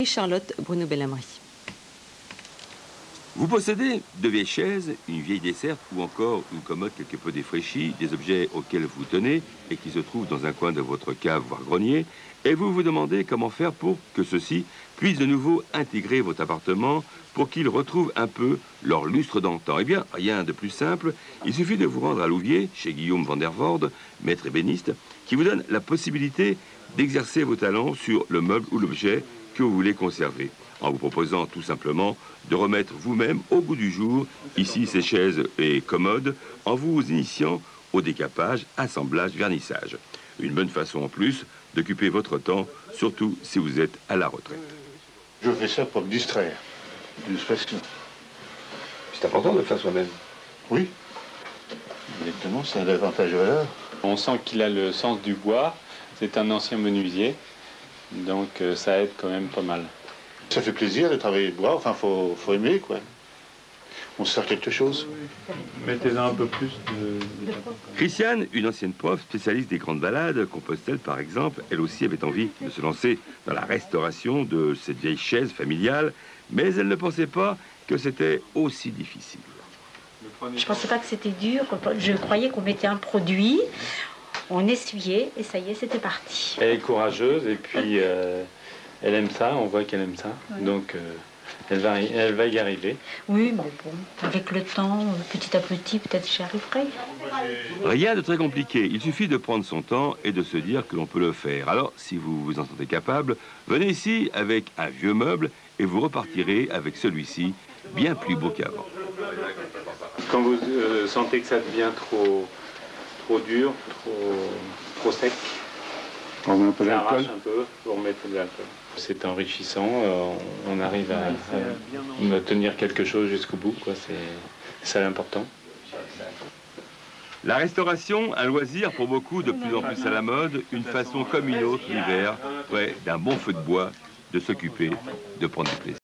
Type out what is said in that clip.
Et Charlotte Bruno-Bellamry. Vous possédez de vieilles chaises, une vieille desserte ou encore une commode quelque peu défraîchie, des objets auxquels vous tenez et qui se trouvent dans un coin de votre cave voire grenier, et vous vous demandez comment faire pour que ceux-ci puissent de nouveau intégrer votre appartement pour qu'ils retrouvent un peu leur lustre d'antan. Eh bien, rien de plus simple, il suffit de vous rendre à Louviers, chez Guillaume van der Voorde, maître ébéniste, qui vous donne la possibilité d'exercer vos talents sur le meuble ou l'objet que vous voulez conserver, en vous proposant tout simplement de remettre vous-même au goût du jour, ici ces chaises et commodes, en vous initiant au décapage, assemblage, vernissage. Une bonne façon en plus d'occuper votre temps, surtout si vous êtes à la retraite. Je fais ça pour me distraire, distraction. C'est important de le faire soi-même. Oui, exactement, c'est un avantage valeur. On sent qu'il a le sens du bois, c'est un ancien menuisier, donc ça aide quand même pas mal. Ça fait plaisir de travailler le bois, enfin faut aimer quoi. On sert quelque chose. Mettez-en un peu plus de... Christiane, une ancienne prof spécialiste des grandes balades, Compostelle par exemple, elle aussi avait envie de se lancer dans la restauration de cette vieille chaise familiale, mais elle ne pensait pas que c'était aussi difficile. Je ne pensais pas que c'était dur, je croyais qu'on mettait un produit, on essuyait et ça y est, c'était parti. Elle est courageuse et puis elle aime ça, on voit qu'elle aime ça, ouais. Donc elle va y arriver. Oui, mais bon, avec le temps, petit à petit, peut-être j'y arriverai. Rien de très compliqué, il suffit de prendre son temps et de se dire que l'on peut le faire. Alors, si vous vous en sentez capable, venez ici avec un vieux meuble et vous repartirez avec celui-ci bien plus beau qu'avant. Quand vous sentez que ça devient trop dur, trop sec, on met un peu d'alcool. d'alcool. Un peu, vous remettez de l'alcool. C'est enrichissant, on arrive à tenir quelque chose jusqu'au bout, quoi. C'est ça l'important. La restauration, un loisir pour beaucoup de plus en plus à la mode, une façon comme une autre l'hiver, près d'un bon feu de bois, de s'occuper, de prendre du plaisir.